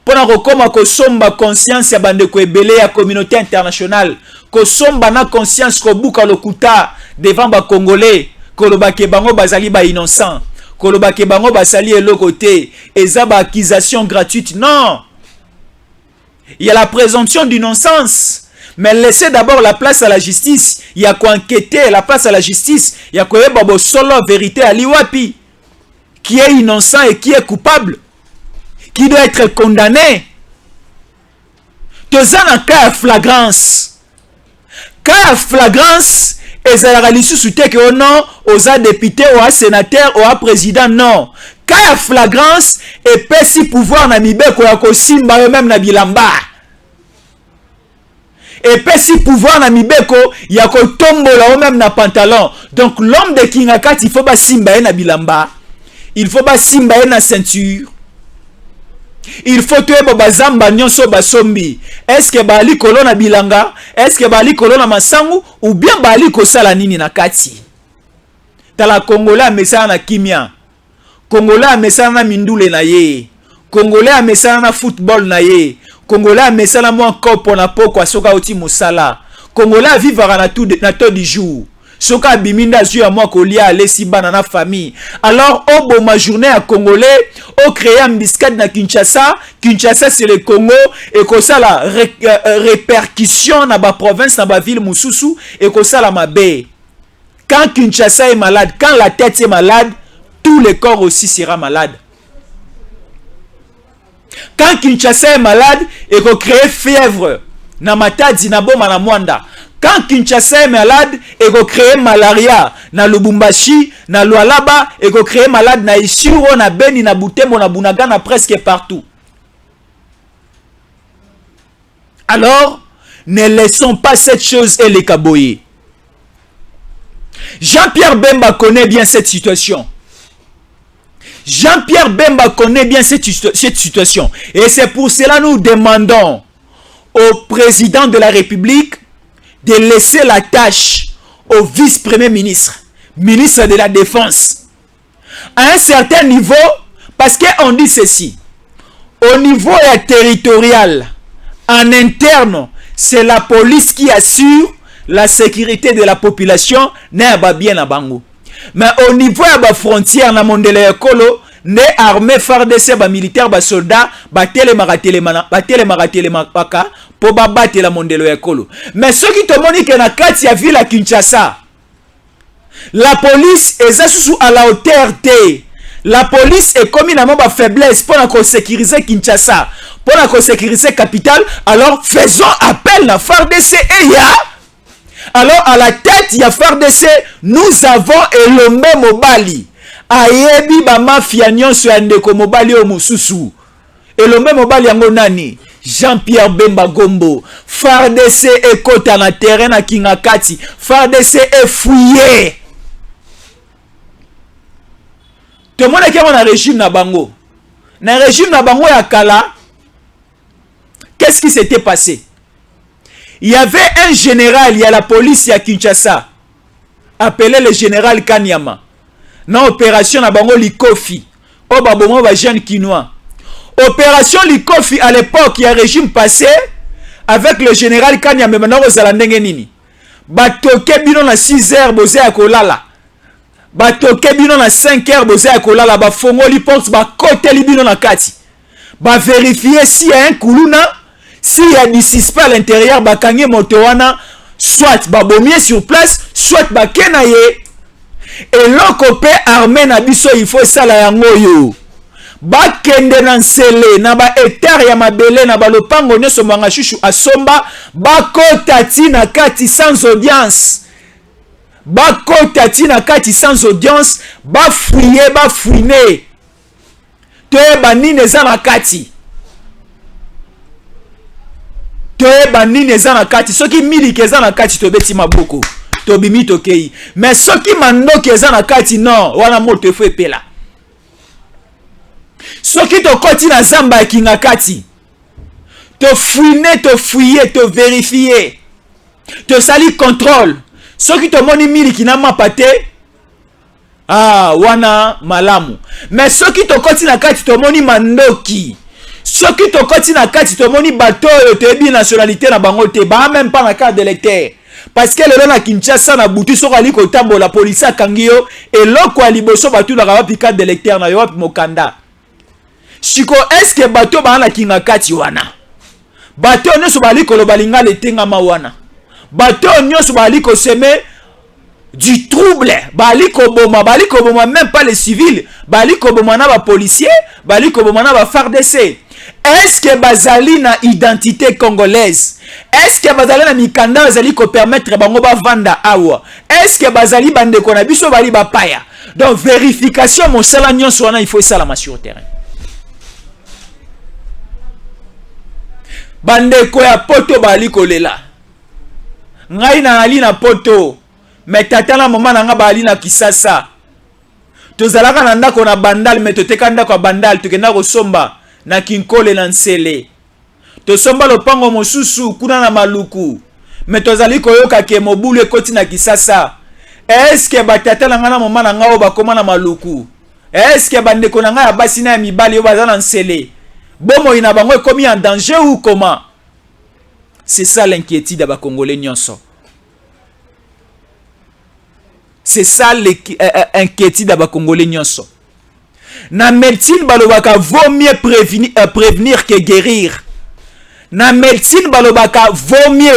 Pona kokoma ko somba conscience ya bandeko ebele ya communauté internationale, ko somba na conscience ko buka lokuta devant ba congolais, ko lobake bango bazali ba innocent, koloba ke bango basali eloko te, eza ba accusation gratuite. Non. Il y a la présomption d'innocence. Mais laissez d'abord la place à la justice. Il y a quoi enquêter, la place à la justice. Il y a quoi babo solo vérité à liwapi. Qui est innocent et qui est coupable. Qui doit être condamné. Tous un cas à flagrance. Cas à flagrance. Et ça la lisusu te que non, aux députés, aux sénateurs, aux présidents, non. Cas à flagrance et pesi pouvoir na mibeko ya ko simba yo même na bilamba. Et pesi pouvoir na mibeko ya ko tombola yo même na pantalon. Donc l'homme de Kingakati, il faut pas simba na bilamba. Il faut pas simba na ceinture. Il faut que bazamba nyonso basombi. Est-ce que bali kolona bilanga? Est-ce que bali kolona masangu ou bien bali kosala nini na kati? Tala Congolais mesana na kimia. Congolais mesana na mindule na ye. Congolais mesana na football na ye. Congolais mesana mo kopo na poko soka oti musala. Congolais vivra na tout du jour. Soka biminda zu ya moi kolia alesi bana na famille. Alors au bon ma journée à Congolais, au créer un biscuit na Kinshasa. Kinshasa c'est le Congo et que ça la répercussion na ba province na ba ville mususu et que ça la mabe. Quand Kinshasa est malade, quand la tête est malade, tout le corps aussi sera malade. Quand Kinshasa est malade et que crée fièvre na matadi na boma na mwanda. Quand Kinshasa est malade, et qu'on crée malaria na Lubumbashi, na Lualaba, et qu'on crée malade na Isiro, na Beni, na Butembo, na Bunaga, na presque partout. Alors, ne laissons pas cette chose et les caboyer. Jean-Pierre Bemba connaît bien cette situation. Jean-Pierre Bemba connaît bien cette situation. Et c'est pour cela que nous demandons au président de la République de laisser la tâche au vice-premier ministre, ministre de la Défense. À un certain niveau, parce qu'on dit ceci, au niveau territorial, en interne, c'est la police qui assure la sécurité de la population, n'est pas bien à Bango. Mais au niveau de la frontière, na mondele ekolo, ne armée FARDC, ba militaire, ba soldat, ba télémaratelemakaka, pour battre la mondelo ekolo. Mais ceux qui te montrent que na kati ya ville à Kinshasa, la police est sous à la hauteur T. La police est comme une faiblesse pour sécuriser Kinshasa, pour sécuriser capitale. Alors faisons appel à FARDC et ya. Alors à la tête il y a FARDC, nous avons Elombe Mobali. Ayebi ba mafia nyonso ya ndeko Mobali o mususu. Elombe Mobali yango nani? Jean-Pierre Bemba Gombo. FARDC est côté na terrain à Kingakati. FARDC est fouillé. Tout le monde est dans le régime na bango. Dans le régime na bango ya kala, qu'est-ce qui s'était passé? Il y avait un général, il y a la police à Kinshasa, appelé le général Kanyama. Dans l'opération na bango Likofi. Oh babomo ba jeune Kinois. Opération Likofi à l'époque, il y a un régime passé avec le général Kanyama. Maintenant, vous allez ndenge nini. Batoke bino na 6 heures, boze ya kolala. Batoke bino na 5 heures, boze ya kolala. Ba fongoli porte, ba kote li bino na kati. Ba vérifier s'il y a un koulouna, s'il y a du suspect à l'intérieur, ba kange motowana, soit ba bomier sur place, soit ba kenaye. Et l'okopé armé na biso, il faut ça la yango yo. Ba kende na nsele na ba etar ya mabele na ba lopango nyoso manga shushu asomba ba kotati na kati sans audience. Ba kotati na kati sans audience, ba fouiller, ba fouiner. Te banine za na kati. Te banine za na kati. Soki miliki za na kati to beti maboko. To bimi to kei. Mais soki mandoki za na kati non, wana moto fo epela. Soki to koti na zamba ya Kingakati, te fouiner, te fouiller, te vérifier, te sali contrôle. Soki to moni mili kinama pate, ah wana malamu. Mais soki to koti na kati to moni mandoki, soki to koti na kati to moni bateau te bi nationalité na bango te ba même pas na carte d'électeur. parce que lelo na Kinshasa na butu soko ali ko tambola police akangi yo eloko aliboso batu na wapi carte d'électeur na yo wapi mokanda siko est-ce que bato ba na kinga kati wana bato nyonso bali ko lobalinga letenga ma wana bato nyonso bali ko semer du trouble bali ko boma même pas les civils bali ko boma na ba policiers bali ko boma na ba FARDC. Est-ce que bazali na identité congolaise? Est-ce que bazali na mikanda bazali ko permettre bango ba vanda awa? Est-ce que bazali bande ko na biso bali ba paya? Donc vérification mon sala nyonso wana il faut ça la sur terrain. Bande ko ya poto bali ko lela. Ngai na ali na poto. Mais tata na mama na nga bali na Kisasa. Tozalaka na ndako na bandal mais toteka ndako ya bandal tukenda ko somba. Na Kinkole na Nsele tosomba lopango mosusu kuna na Maluku mais tozali koyoka ke mobulu ekoti na Kisasa. Est-ce que batata na ngana mama na ngao bakoma na Maluku? Est-ce que bandeko na ngaya basi na mibali yo baza na Nsele bomo ina bango ekomi en danger ou comment? C'est ça l'inquiétude ba Congolais nyonso. C'est ça l'inquiétude ba Congolais nyonso. Na médecine balobaka vaut mieux prévenir que guérir. Na médecine balobaka vaut mieux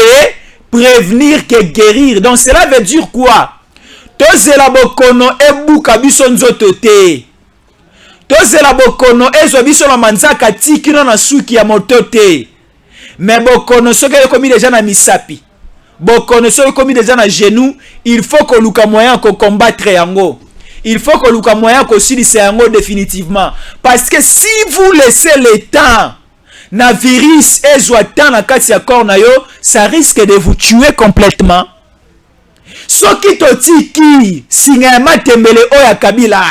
prévenir que guérir. Donc cela veut dire quoi? Tozela bokono ebuka biso nzoto te. Tozela bokono ezo biso na manzaka tikino na suki ya moto te. Mais bokono soki ekomi déjà na misapi. Bokono soki ekomi déjà na genou, il faut que luka moyen ko combattre yango. Il faut que le moyen que yango définitivement. Parce que si vous laissez le temps, na virus ezwatan na kati ya corps na yo, ça risque de vous tuer complètement. Soki totiki singa matembele oya Kabila,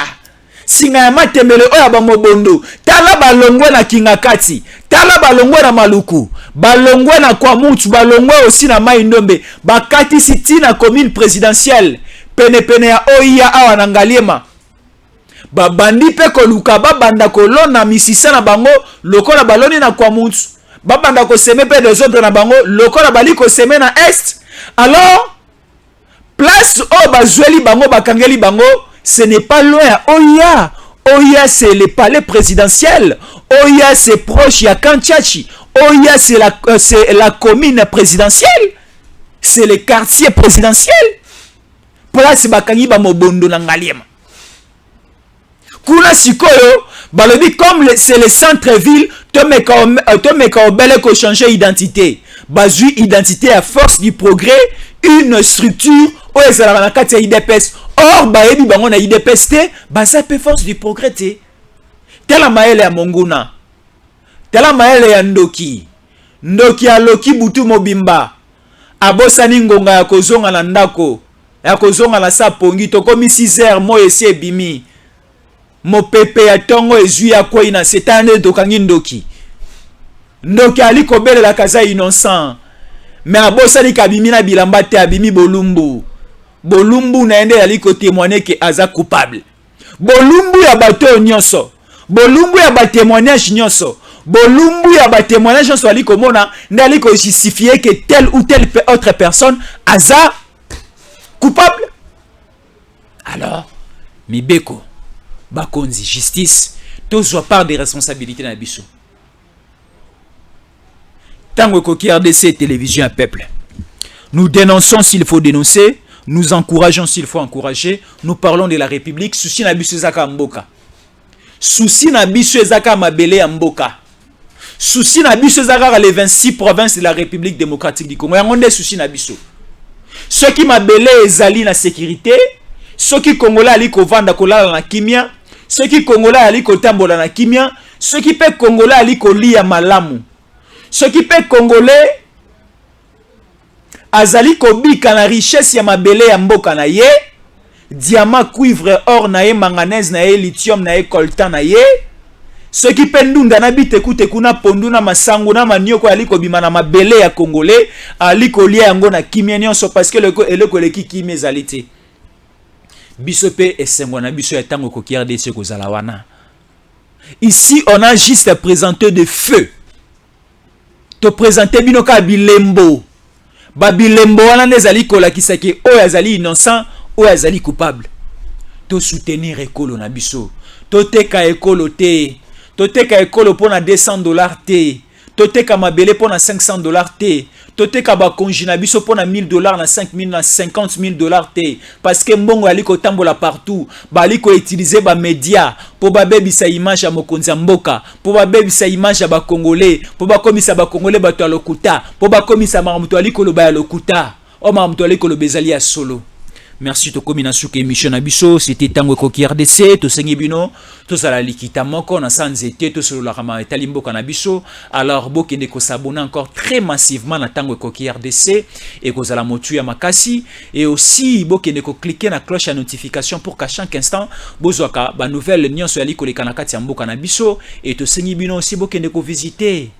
singa matembele oya bamobondo, tala balongwe na kingakati, tala balongwe na Maluku, balongwe na Kwamutu, balongwe aussi na Maindombe, bakati siti na commune présidentielle. Pene ya oya awa na Ngaliema babandi pe koluka babanda kolona misisa na bango lokola baloni na Kwamutu babanda ko seme pe des autres na bango lokola bali ko seme na est. Alors place o bazweli bango bakangeli bango, ce n'est pas loin à Oya. Oya c'est le palais présidentiel, Oya c'est proche ya Kanchachi, Oya c'est la commune présidentielle, c'est le quartier présidentiel. Place bakangi ba mobondo na Ngaliema. Kuna sikoyo balobi comme c'est le centre-ville, to meka obele ko changer identité. Bazui identité à force du progrès, une structure o ezala na kati ya IDPS. Or bayebi bango na IDPS te, baza pe force du progrès te. Tela maele ya Monguna. Tela maele ya Ndoki. Ndoki ya Loki butu mobimba. Abosani ngonga ya kozonga na ndako. Ya kozonga na sa pongi tokomi 6h mo esi ebimi. Mo pepe ya tongo ezui ya koi na setane dokangi Ndoki. Ndoki ali kobele la kaza innocent. Mais abosani kabimi na bilamba te abimi Bolumbu. Bolumbu na ende ali ko témoigner que aza coupable. Bolumbu ya bato nyonso. Bolumbu ya ba témoignage nyonso. Bolumbu ya ba témoignage nyonso ali ko mona ndali ko justifier que telle ou telle autre personne aza coupable. Alors, Mibeko, Bakonzi, justice, tous ont part des responsabilités dans la biso. Tango Koki RDC, télévision à peuple. Nous dénonçons s'il faut dénoncer, nous encourageons s'il faut encourager, nous parlons de la République, souci na biso ezaka mboka. Souci na biso ezaka mabele ya mboka. Souci na biso ezaka les 26 provinces de la République démocratique du Congo. Yango nde souci na biso. Ceux qui m'abelé ezali na sécurité, ceux qui congolais ali ko vanda ko lala na kimia, ceux qui congolais ali ko tambola na kimia, ceux qui pe congolais ali ko lia malamu, ceux qui pe congolais azali ko bika na richesse ya mabele ya mboka na ye, diamant, cuivre, or na ye, manganèse na ye, lithium na ye, coltan na ye. Ceux qui pendunda na bite kute kuna ponduna masangu na manioko ali ko bima na mabele ya congolais ali ko lia yango na kimia nyonso parce que eleko leki kimia ezalite. Biso pe esengo na biso ya tango ko RDC ko zala wana. Ici on a juste présenté de feu. Te présenter binoka bilembo. babilembo wana nezali kolakisa ke oyo azali innocent oyo azali coupable. To soutenir ekolo na biso, to teka ekolo te, to teka ekolo pona $200 te, to teka mabele pona $500 te, to teka ba konji na biso pona $1000 na 5000 na $50,000 te, parce que mbongo ali ko tambola partout, bali ko utiliser ba média pour ba bebisa image ya mokonzi ya mboka, pour ba bebisa image ya ba congolais, pour ba komisa ba congolais bato ya lokuta, pour ba komisa mamuto ali ko loba ya lokuta, o mamuto ali ko lobezali ya solo. Merci to komi na suka émission na biso, c'était Tango Ekoki RDC, to sengi bino, to sala likita moko na sanzete, to solo la rama etali mboka na biso. Alors bokende ko s'abonner encore très massivement na Tango Ekoki RDC et ko zala motu ya makasi, et aussi bokende ko cliquer na cloche à notification pour qu'à chaque instant bozwaka ba nouvelle nyonso ya likoleka na kati ya mboka na biso, et to sengi bino aussi bokende ko visiter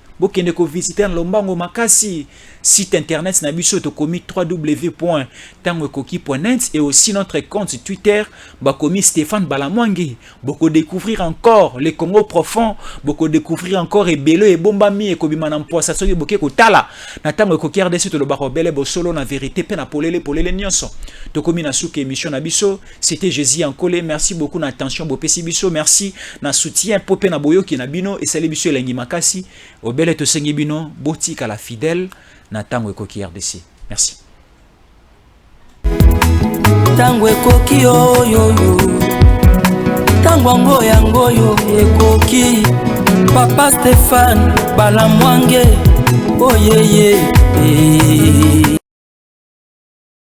Lombango Makasi, site internet nabiso tokomi www.tangoekoki.net, et aussi notre compte Twitter bakomi Stéphane Balamwangi. Beaucoup découvrir encore les Congo profond, beaucoup découvrir encore Ebelo et Bombami et Kobimana Mposa soki boke kotala na Tango Ekoki RDC to lo barobele bo solo na vérité pe na polele nyonso. Tokomi na suka émission nabiso, c'était Jésus Ankole. Merci beaucoup na attention bo pesi biso, merci na soutien popé na boyoki na bino et sali biso elengi makasi. Obele to sengi bino botika la fidèle na Tango Ekoki RDC. Merci. Tango Ekoki oyo Tango ngoyo Ekoki Papa Stéphane Balamwange. Oh yeah yeah.